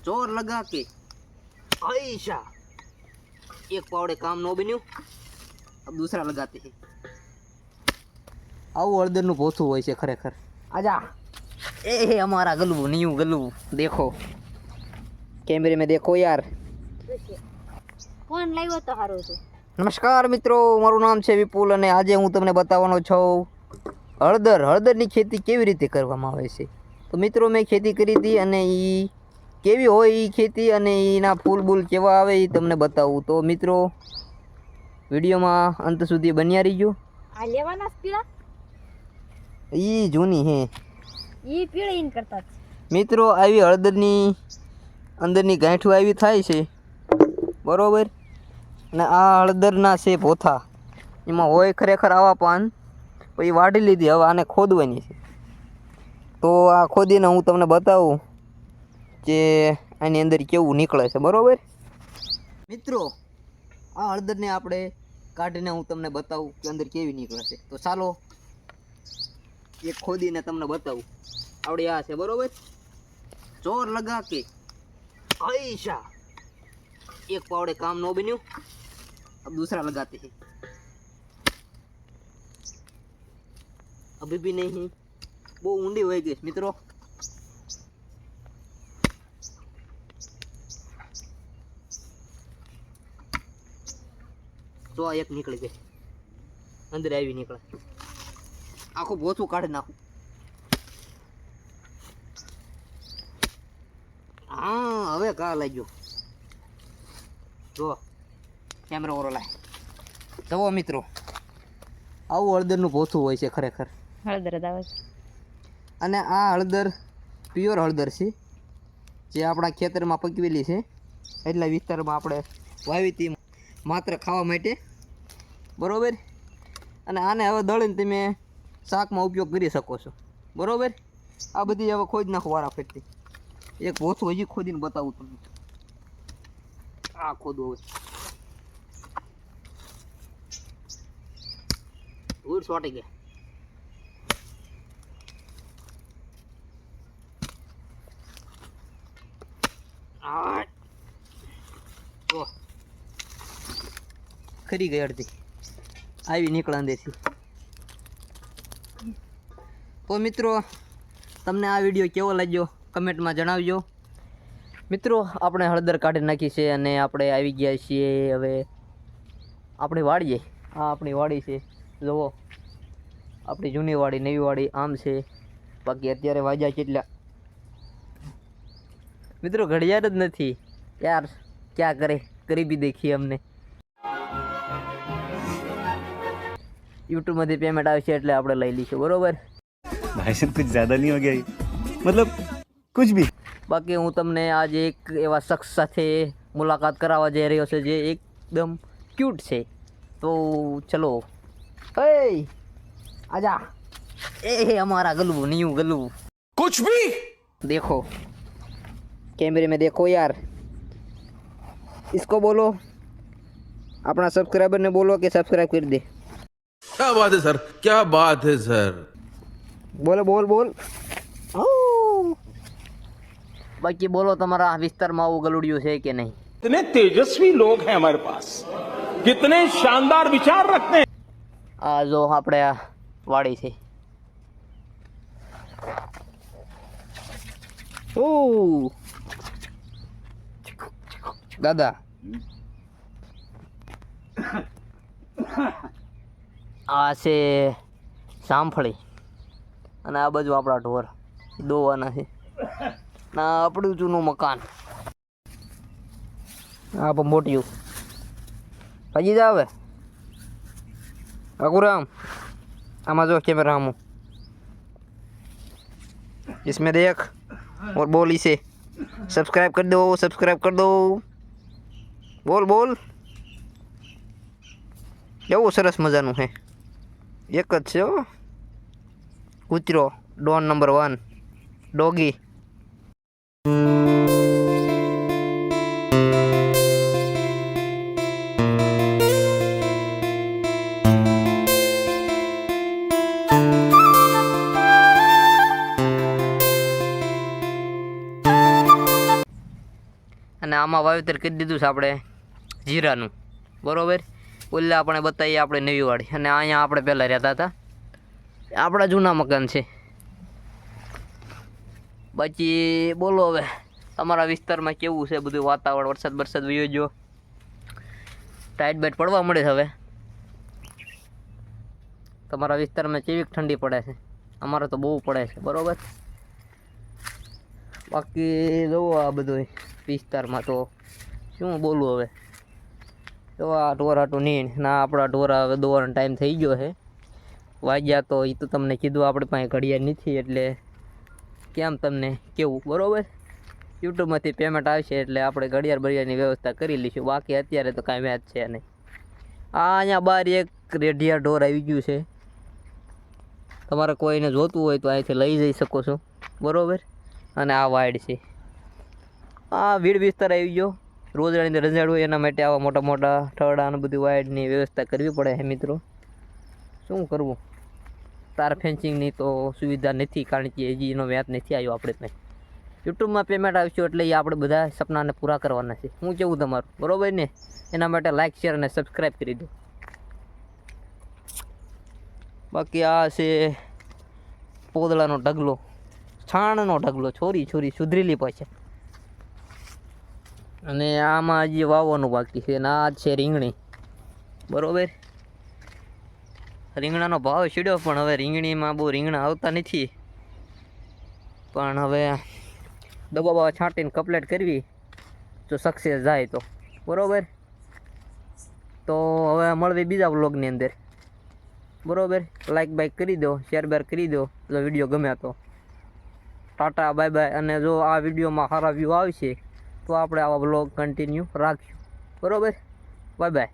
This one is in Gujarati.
जोर लगा के ऐसा एक पावड़े काम न बन्યું अब दूसरा लगाते हैं। આવું હળદરનું ભોથું હોય છે ખરેખર। આજા એ हमारा गलू न्यू गलू देखो कैमरे में देखो यार। ફોન લાવ્યો તો હારો છે। નમસ્કાર મિત્રો, મારું નામ છે વિપુલ અને આજે હું તમને બતાવવાનો છું હળદરની ખેતી કેવી રીતે કરવામાં આવે છે। તો મિત્રો મેં ખેતી કરી હતી અને એ કેવી હોય એ ખેતી અને એના ફૂલ બૂલ કેવા આવે એ તમને બતાવું। તો મિત્રો વિડીયોમાં અંત સુધી બન્યા રહીજો। આ લેવાના પીળા એ જૂની હે ઈ પીળા ઈન કરતા છે મિત્રો। આવી હળદરની અંદરની ગાંઠું આવી થાય છે બરોબર, અને આ હળદરના છે ભોથા, એમાં હોય ખરેખર આવા પાન, પછી વાઢી લીધી, હવે આને ખોદવાની છે। તો આ ખોદીને હું તમને બતાવું કે આની અંદર કેવું નીકળે છે બરોબર મિત્રો। આ હળદરને આપણે કાઢીને હું તમને બતાવું કે અંદર કેવી નીકળે છે। તો ચાલો એક ખોદીને તમને બતાવું। આવડે આ છે બરોબર, जोर लगा के ऐसा एक पावड़े काम न बन्યું अब दूसरा लगाते हैं। अभी भी नहीं, वो ऊंडी हो गई मित्रों। तो एक निकल गई, अंदर आई निकले, आखो भोथું કાઢી નાખું। हाँ હવે કા લાગ્યો જો કેમેરા ઓરો લાય જુઓ મિત્રો, આવું હળદરનું ભોથું હોય છે ખરેખર। હળદર જ આવે છે અને આ હળદર પ્યોર હળદર છે જે આપણા ખેતરમાં પકવેલી છે, એટલા વિસ્તારમાં આપણે વાવી હતી માત્ર ખાવા માટે બરોબર। અને આને હવે દળીને તમે શાકમાં ઉપયોગ કરી શકો છો બરોબર। આ બધી હવે ખોદ નાખો વારા ફેરથી। એક ભોથું હજી ખોદીને બતાવું તમને, આ ખોદો હવે ધૂળ સોટી ગયા। ખરી ગઈ અડધી આવી નીકળે અંદરથી। તો મિત્રો તમને આ વિડીયો કેવો લાગ્યો કમેન્ટમાં જણાવજો। મિત્રો આપણે હળદર કાઢી નાખી છે અને આપણે આવી ગયા છીએ હવે આપણી વાડીએ। આ આપણી વાડી છે, જુઓ આપણી જૂની વાડી નવી વાડી આમ છે। બાકી અત્યારે વાગ્યા કેટલા મિત્રો ઘડિયાળ જ નથી યાર, ક્યાં કરે ગરીબી દેખીએ અમને। યુટ્યુબમાંથી પેમેન્ટ આવશે એટલે આપણે લઈ લઈશું બરોબર। भाई साहब कुछ ज्यादा नहीं हो गया ये? मतलब कुछ भी। બાકી હું તમને આજે એક એવા શખ્સ સાથે મુલાકાત કરાવવા જઈ રહ્યો છે જે એકદમ ક્यूट છે। તો ચલો એ આજા એ हमारा गलू न्यू गलू कुछ भी देखो कैमरे में देखो यार। इसको बोलो अपना सब्सक्राइबर ने बोलो कि सब्सक्राइब कर दे। क्या बात है सर, क्या बात है सर। बोलो बोल बोल बाकी बोलो તમારા વિસ્તારમાં આવું ગલુડિયું છે કે નહીં? कितने तेजस्वी लोग हैं हमारे पास, कितने शानदार विचार रखते हैं। આ જો આપણે આ વાડી છે। ઓ દાદા આ છે જામફળી અને આ બાજુ આપણા ઢોર દોવાના છે ના આપણું જૂનું મકાન। આ પણ મોટિયું હજી જ આવે अगुराम आमा जो कैमरा हम इसमें देख और बोल इसे सब्सक्राइब कर दो, सब्सक्राइब कर दो। बोल बोल કેવું સરસ મજાનું છે। એક જ છે હો કૂતરો, ડોન નંબર 1 ડોગી। અને આમાં વાવેતર કરી દીધું છે આપણે જીરાનું, બરાબર. ઓલા આપણે બતાવીએ આપણે નવી વાડી, અને અહીંયા આપણે પહેલાં રહેતા હતા, આપણા જૂના મકાન છે. બાકી બોલો હવે તમારા વિસ્તારમાં કેવું છે બધું વાતાવરણ? વરસાદ વયો જો, ટાઈટ બાઈટ પડવા મળે છે હવે. તમારા વિસ્તારમાં કેવી ઠંડી પડે છે? અમારે તો બહુ પડે છે, બરાબર. બાકી જોવો આ બધું વિસ્તારમાં તો શું બોલું હવે. તો આ ઢોરાટું નીણ ના, આપણા ઢોરા હવે દોવાનો ટાઈમ થઈ ગયો છે. વાગ્યા તો એ તો તમને કીધું, આપણી પાસે ઘડિયાળ નથી એટલે કેમ તમને કેવું, બરાબર. યુટ્યુબમાંથી પેમેન્ટ આવશે એટલે આપણે ઘડિયાળની વ્યવસ્થા કરી લઈશું. બાકી અત્યારે તો કાંઈ મેચ છે નહીં. અહીંયા બહાર એક રેઢિયા ઢોર આવી ગયું છે. તમારે કોઈને જોતું હોય તો અહીંથી લઈ જઈ શકો છો, બરાબર. અને આ વાડ છે, આ વીડ વિસ્તાર આવી ગયો. રોજડાની રજાડ હોય એના માટે આવા મોટા મોટા ઠરડા અને બધી વાડની વ્યવસ્થા કરવી પડે છે મિત્રો. શું કરવું, તાર ફેન્સિંગની તો સુવિધા નથી, કારણ કે હજી એનો વ્યાજ નથી આવ્યો આપણે પાસે. યુટ્યુબમાં પેમેન્ટ આવશે એટલે એ આપણે બધા સપનાને પૂરા કરવાના છે. હું કેવું તમારું, બરાબર ને? એના માટે લાઇક, શેર અને સબસ્ક્રાઈબ કરી દો. બાકી આ છે પોદળાનો ઢગલો, છાણનો ઢગલો. છોરી સુધરેલી પાછળ. અને આમાં હજી વાવવાનું બાકી છે. અને આ છે રીંગણી, બરાબર. રીંગણાનો ભાવ ચડ્યો, પણ હવે રીંગણીમાં બહુ રીંગણા આવતા નથી. પણ હવે દવા છાંટીને કમ્પ્લીટ કરવી તો સક્સેસ જાય તો, બરાબર. તો હવે મળવી બીજા વ્લોગની અંદર, બરાબર. લાઈક બાઈક કરી દો, શેર બેર કરી દો જો વિડીયો ગમ્યા તો. Tata, bye bye. અને જો આ વિડીયોમાં સારા વ્યૂ આવશે તો આપણે આવા વ્લોગ કન્ટિન્યુ રાખશું, બરાબર. Bye bye.